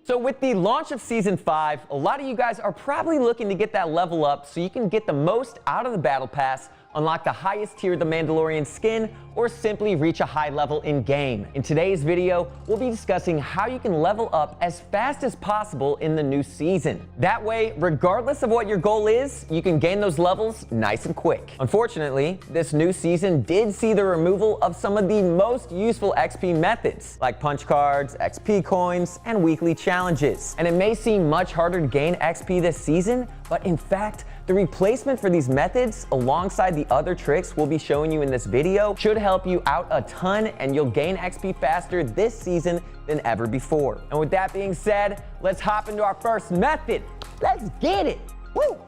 So with the launch of Season 5, a lot of you guys are probably looking to get that level up so you can get the most out of the Battle Pass, unlock the highest tier of the Mandalorian skin, or simply reach a high level in-game. In today's video, we'll be discussing how you can level up as fast as possible in the new season. That way, regardless of what your goal is, you can gain those levels nice and quick. Unfortunately, this new season did see the removal of some of the most useful XP methods, like punch cards, XP coins, and weekly challenges. And it may seem much harder to gain XP this season, but in fact, the replacement for these methods, alongside the other tricks we'll be showing you in this video, should help you out a ton, and you'll gain XP faster this season than ever before. And with that being said, let's hop into our first method. Let's get it. Woo!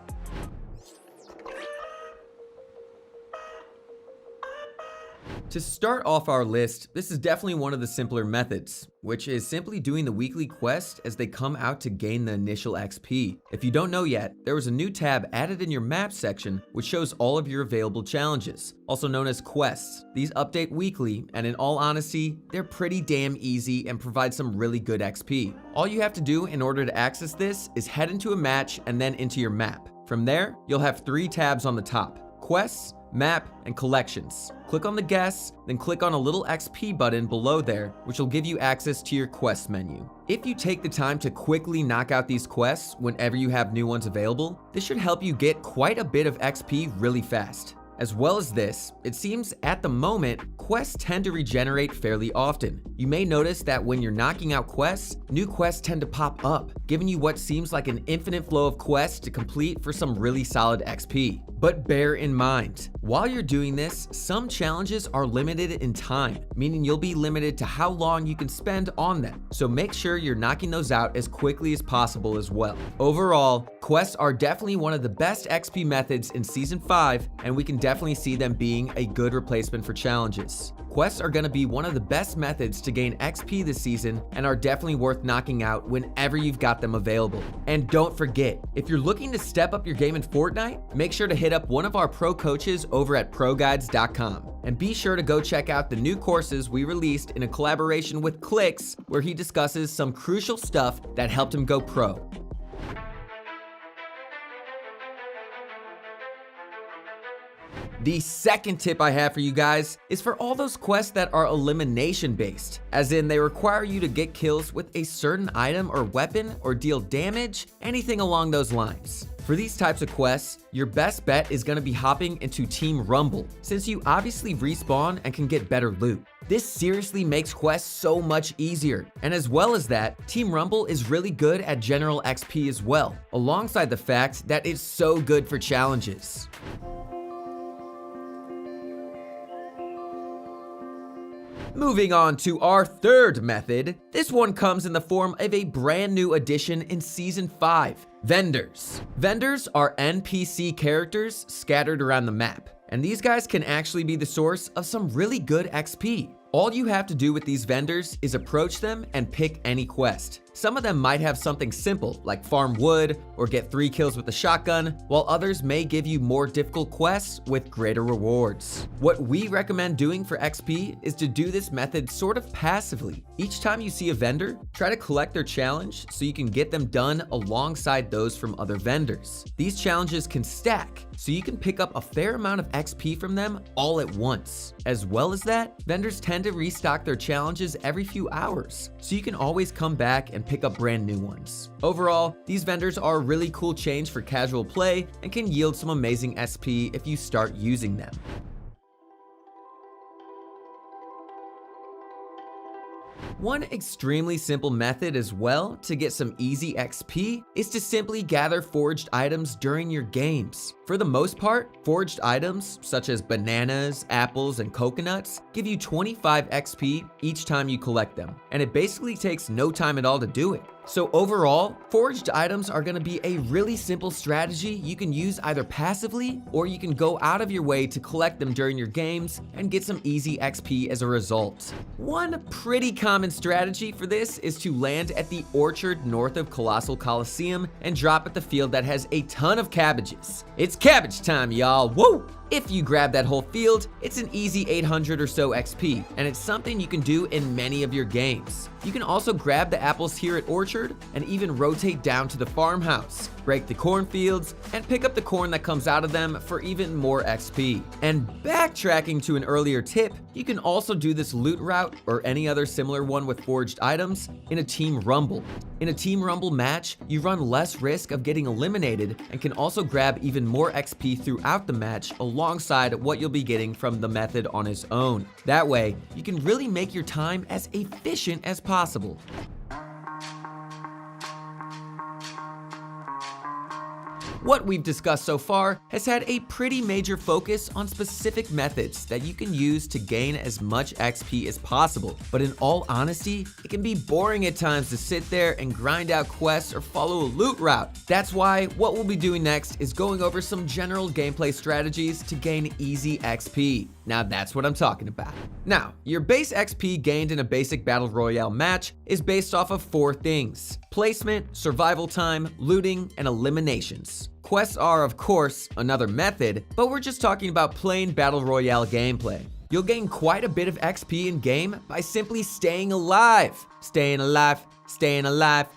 To start off our list, this is definitely one of the simpler methods, which is simply doing the weekly quest as they come out to gain the initial XP. If you don't know yet, there was a new tab added in your map section which shows all of your available challenges, also known as quests. These update weekly, and in all honesty, they're pretty damn easy and provide some really good XP. All you have to do in order to access this is head into a match and then into your map. From there, you'll have 3 tabs on the top: quests, map, and collections. Click on the guests, then click on a little XP button below there, which will give you access to your quest menu. If you take the time to quickly knock out these quests whenever you have new ones available, this should help you get quite a bit of XP really fast. As well as this, it seems at the moment, quests tend to regenerate fairly often. You may notice that when you're knocking out quests, new quests tend to pop up, giving you what seems like an infinite flow of quests to complete for some really solid XP. But bear in mind, while you're doing this, some challenges are limited in time, meaning you'll be limited to how long you can spend on them. So make sure you're knocking those out as quickly as possible as well. Overall, quests are definitely one of the best XP methods in Season 5, and we can definitely see them being a good replacement for challenges. Quests are going to be one of the best methods to gain XP this season and are definitely worth knocking out whenever you've got them available. And don't forget, if you're looking to step up your game in Fortnite, make sure to hit up one of our pro coaches over at proguides.com. And be sure to go check out the new courses we released in a collaboration with Clicks, where he discusses some crucial stuff that helped him go pro. The second tip I have for you guys is for all those quests that are elimination based, as in they require you to get kills with a certain item or weapon or deal damage, anything along those lines. For these types of quests, your best bet is going to be hopping into Team Rumble, since you obviously respawn and can get better loot. This seriously makes quests so much easier, and as well as that, Team Rumble is really good at general XP as well, alongside the fact that it's so good for challenges. Moving on to our third method, this one comes in the form of a brand new addition in Season 5, vendors. Vendors are NPC characters scattered around the map, and these guys can actually be the source of some really good XP. All you have to do with these vendors is approach them and pick any quest. Some of them might have something simple like farm wood or get 3 kills with a shotgun, while others may give you more difficult quests with greater rewards. What we recommend doing for XP is to do this method sort of passively. Each time you see a vendor, try to collect their challenge so you can get them done alongside those from other vendors. These challenges can stack, so you can pick up a fair amount of XP from them all at once. As well as that, vendors tend to restock their challenges every few hours, so you can always come back and pick up brand new ones. Overall, these vendors are a really cool change for casual play and can yield some amazing SP if you start using them. One extremely simple method as well to get some easy XP is to simply gather forged items during your games. For the most part, forged items such as bananas, apples, and coconuts give you 25 XP each time you collect them, and it basically takes no time at all to do it. So overall, forged items are going to be a really simple strategy you can use either passively, or you can go out of your way to collect them during your games and get some easy XP as a result. One pretty common strategy for this is to land at the orchard north of Colossal Coliseum and drop at the field that has a ton of cabbages. It's cabbage time, y'all, woo! If you grab that whole field, it's an easy 800 or so XP, and it's something you can do in many of your games. You can also grab the apples here at Orchard and even rotate down to the farmhouse, break the cornfields, and pick up the corn that comes out of them for even more XP. And backtracking to an earlier tip, you can also do this loot route or any other similar one with forged items in a team rumble. In a team rumble match, you run less risk of getting eliminated and can also grab even more XP throughout the match alongside what you'll be getting from the method on its own. That way, you can really make your time as efficient as possible. What we've discussed so far has had a pretty major focus on specific methods that you can use to gain as much XP as possible. But in all honesty, it can be boring at times to sit there and grind out quests or follow a loot route. That's why what we'll be doing next is going over some general gameplay strategies to gain easy XP. Now that's what I'm talking about. Now, your base XP gained in a basic battle royale match is based off of 4 things: placement, survival time, looting, and eliminations. Quests are, of course, another method, but we're just talking about plain battle royale gameplay. You'll gain quite a bit of XP in game by simply staying alive. Staying alive, staying alive,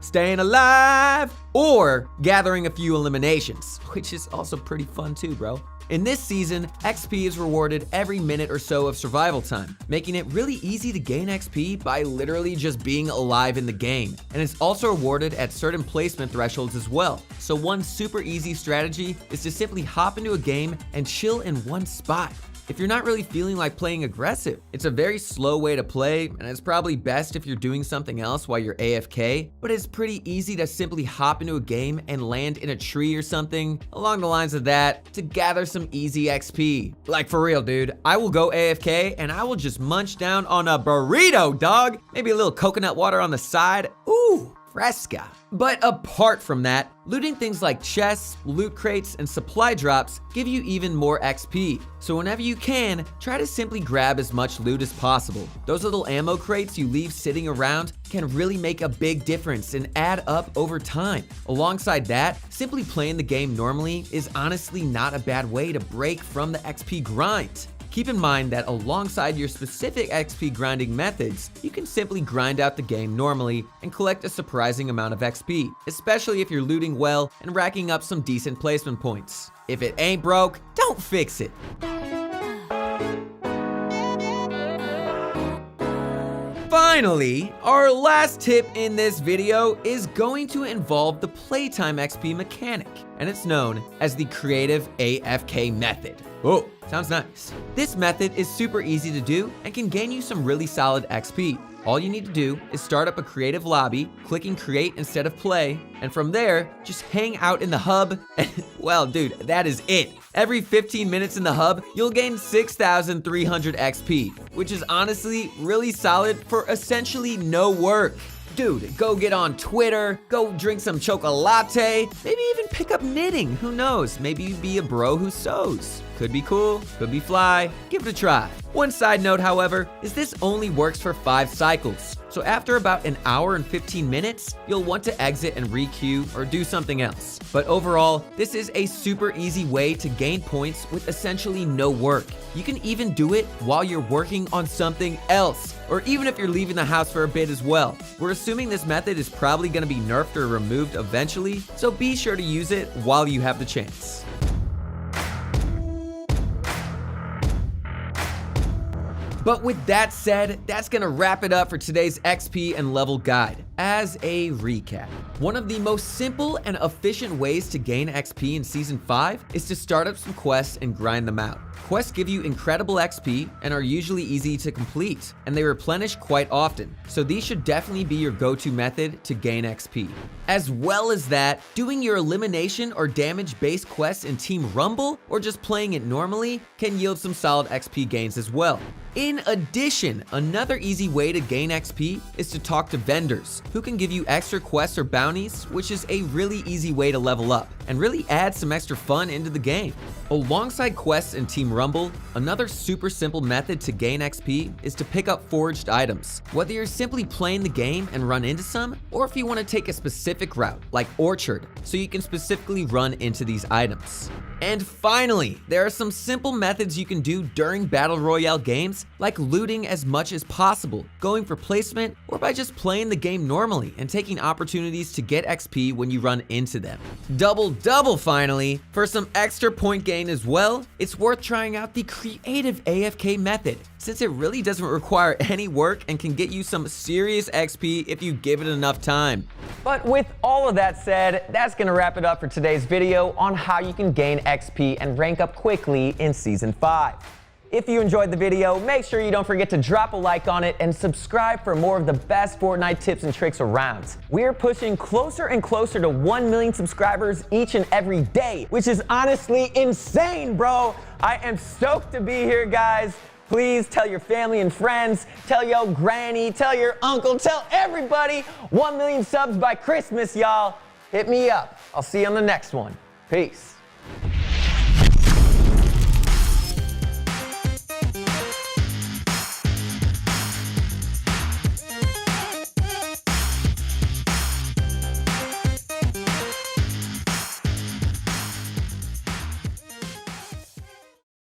staying alive, or gathering a few eliminations, which is also pretty fun too, bro. In this season, XP is rewarded every minute or so of survival time, making it really easy to gain XP by literally just being alive in the game. And it's also rewarded at certain placement thresholds as well. So one super easy strategy is to simply hop into a game and chill in one spot. If you're not really feeling like playing aggressive, it's a very slow way to play, and it's probably best if you're doing something else while you're AFK, but it's pretty easy to simply hop into a game and land in a tree or something along the lines of that to gather some easy XP. Like for real, dude, I will go AFK and I will just munch down on a burrito, dog. Maybe a little coconut water on the side. Ooh, fresca. But apart from that, looting things like chests, loot crates, and supply drops give you even more XP. So whenever you can, try to simply grab as much loot as possible. Those little ammo crates you leave sitting around can really make a big difference and add up over time. Alongside that, simply playing the game normally is honestly not a bad way to break from the XP grind. Keep in mind that alongside your specific XP grinding methods, you can simply grind out the game normally and collect a surprising amount of XP, especially if you're looting well and racking up some decent placement points. If it ain't broke, don't fix it. Finally, our last tip in this video is going to involve the playtime XP mechanic, and it's known as the creative AFK method. Oh, sounds nice. This method is super easy to do and can gain you some really solid XP. All you need to do is start up a creative lobby, clicking create instead of play, and from there, just hang out in the hub, and well, dude, that is it. Every 15 minutes in the hub, you'll gain 6,300 XP, which is honestly really solid for essentially no work. Dude, go get on Twitter, go drink some chocolate, maybe even pick up knitting, who knows, maybe you be a bro who sews. Could be cool, could be fly, give it a try. One side note, however, is this only works for 5 cycles. So after about an hour and 15 minutes, you'll want to exit and re-queue or do something else. But overall, this is a super easy way to gain points with essentially no work. You can even do it while you're working on something else, or even if you're leaving the house for a bit as well. We're assuming this method is probably going to be nerfed or removed eventually, so be sure to use it while you have the chance. But with that said, that's gonna wrap it up for today's XP and level guide. As a recap, one of the most simple and efficient ways to gain XP in Season 5 is to start up some quests and grind them out. Quests give you incredible XP and are usually easy to complete, and they replenish quite often, so these should definitely be your go-to method to gain XP. As well as that, doing your elimination or damage-based quests in Team Rumble, or just playing it normally, can yield some solid XP gains as well. In addition, another easy way to gain XP is to talk to vendors, who can give you extra quests or bounties, which is a really easy way to level up, and really add some extra fun into the game. Alongside quests in Team Rumble, another super simple method to gain XP is to pick up forged items. Whether you're simply playing the game and run into some, or if you want to take a specific route, like Orchard, so you can specifically run into these items. And finally, there are some simple methods you can do during Battle Royale games, like looting as much as possible, going for placement, or by just playing the game normally and taking opportunities to get XP when you run into them. Double finally, for some extra point gain as well, it's worth trying out the creative AFK method, since it really doesn't require any work and can get you some serious XP if you give it enough time. But with all of that said, that's gonna wrap it up for today's video on how you can gain XP and rank up quickly in Season 5. If you enjoyed the video, make sure you don't forget to drop a like on it and subscribe for more of the best Fortnite tips and tricks around. We're pushing closer and closer to 1 million subscribers each and every day, which is honestly insane, bro. I am stoked to be here, guys. Please tell your family and friends, tell your granny, tell your uncle, tell everybody. 1 million subs by Christmas, y'all. Hit me up. I'll see you on the next one. Peace.